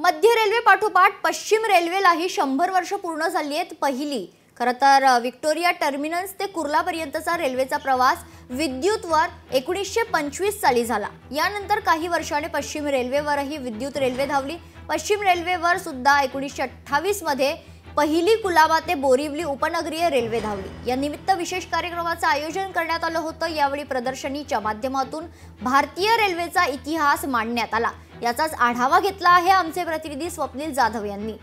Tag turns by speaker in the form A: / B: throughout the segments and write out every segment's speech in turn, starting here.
A: मध्य रेल्वे पाठोपाठ पश्चिम रेल्वेलाही 100 वर्ष पूर्ण झाली आहेत। पहिली खरं तर विक्टोरिया टर्मिनस ते कुर्लापर्यंतचा रेल्वेचा प्रवास विद्युतवर 1925 साली झाला। यानंतर काही वर्षांनी पश्चिम रेल्वेवरही विद्युत रेल्वे धावली। पश्चिम रेल्वेवर सुद्धा 1928 मध्ये पहिली कुलाबा ते बोरिवली उपनगरीय रेल्वे धावली। या निमित्त विशेष कार्यक्रमाचं आयोजन करण्यात आलं होतं। यावेळी प्रदर्शनीच्या माध्यमातून भारतीय रेल्वेचा इतिहास मांडण्यात आला। याचाच आढावा घेतला आहे आमचे प्रतिनिधी स्वप्नील जाधव यांनी।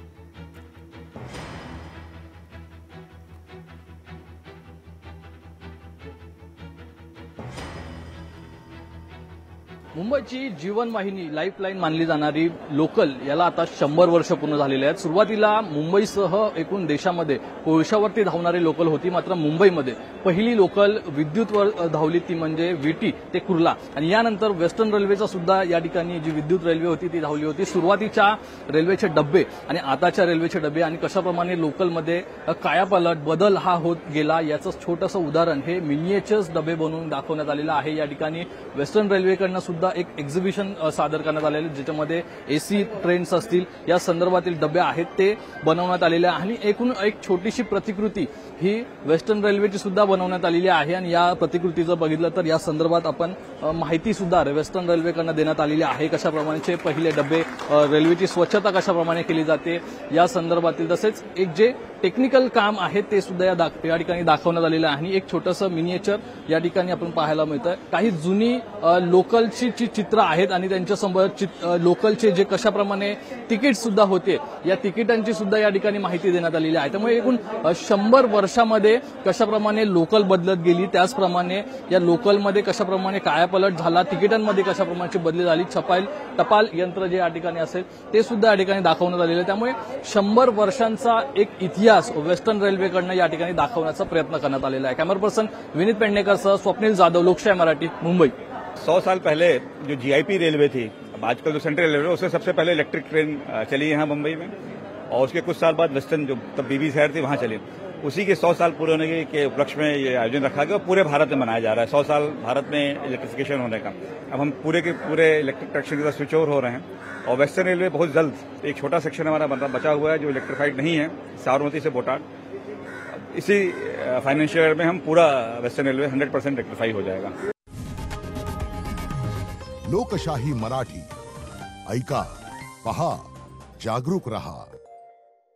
B: मुंबईची जीवनवाहिनी लाईफलाईन मानली जाणारी लोकल याला आता 100 वर्ष पूर्ण झालेले आहेत। सुरुवातीला मुंबईसह एकूण देशामध्ये कोळशावरती धावणारी लोकल होती, मात्र मुंबईमध्ये पहिली लोकल विद्युतवर धावली ती म्हणजे विटी ते कुर्ला। आणि यानंतर वेस्टर्न रेल्वेचा सुद्धा या ठिकाणी जी विद्युत रेल्वे होती ती धावली होती। सुरुवातीच्या रेल्वेचे डब्बे आणि आताच्या रेल्वेचे डब्बे आणि कशाप्रमाणे लोकलमध्ये कायापालट बदल हा होत गेला याचं छोटंसं उदाहरण हे मिनिएचर्स डबे बनवून दाखवण्यात आलेलं आहे। या ठिकाणी वेस्टर्न रेल्वेकडनं सुद्धा एक एक्झिबिशन सादर करण्यात आलेले, ज्याच्यामध्ये एसी ट्रेन्स असतील या संदर्भातील डबे आहेत ते बनवण्यात आलेले आहे। आणि एकूण एक छोटीशी प्रतिकृती ही वेस्टर्न रेल्वेची सुद्धा बनवण्यात आलेली आहे। आणि या प्रतिकृतीचं बघितलं तर या संदर्भात आपण माहिती सुद्धा वेस्टर्न रेल्वेकडनं देण्यात आलेली आहे। कशाप्रमाणे पहिले डबे, रेल्वेची स्वच्छता कशाप्रमाणे केली जाते या संदर्भातील, तसेच एक जे टेक्निकल काम आहे ते सुद्धा या ठिकाणी दाखवण्यात आलेलं आहे। आणि एक छोटंसं मिनिएचर या ठिकाणी आपण पाहायला मिळतं। काही जुनी लोकलची चित्र आहेत आणि त्यांच्यासमोर लोकलचे जे कशाप्रमाणे तिकीट सुद्धा होते या तिकिटांची सुद्धा या ठिकाणी माहिती देण्यात आलेली आहे। त्यामुळे एकूण 100 वर्षामध्ये कशाप्रमाणे लोकल बदलत गेली, त्याचप्रमाणे या लोकलमध्ये कशाप्रमाणे कायापालट झाला, तिकिटांमध्ये कशाप्रमाणे बदली झाली, टपाल यंत्र जे या ठिकाणी असेल ते सुद्धा या ठिकाणी दाखवण्यात आलेलं आहे। त्यामुळे 100 वर्षांचा एक इतिहास वेस्टर्न रेल्वेकडनं या ठिकाणी दाखवण्याचा प्रयत्न करण्यात आलेला आहे। कॅमेरा पर्सन विनीत पेडणेकरसह स्वप्नील जाधव, लोकशाही मराठी, मुंबई।
C: 100 साल पहले जो जीआईपी रेलवे थी, अब आजकल जो सेंट्रल रेलवे, उससे सबसे पहले इलेक्ट्रिक ट्रेन चली यहाँ मुंबई में, और उसके कुछ साल बाद वेस्टर्न जो तब बीबी शहर थी वहाँ चली। उसी के 100 साल पूरे होने के उपलक्ष्य में ये आयोजन रखा गया और पूरे भारत में मनाया जा रहा है 100 साल भारत में इलेक्ट्रिफिकेशन होने का। अब हम पूरे के पूरे इलेक्ट्रिक ट्रैक्शन की तरफ स्विच ओवर हो रहे हैं और वेस्टर्न रेलवे बहुत जल्द एक छोटा सेक्शन हमारा बचा हुआ है जो इलेक्ट्रिफाइड नहीं है, साबरमती से बोटाड। इसी फाइनेंशियल ईयर में हम पूरा वेस्टर्न रेलवे 100% इलेक्ट्रिफाई हो जाएगा।
D: लोकशाही मराठी ऐका, पहा, जागरूक रहा।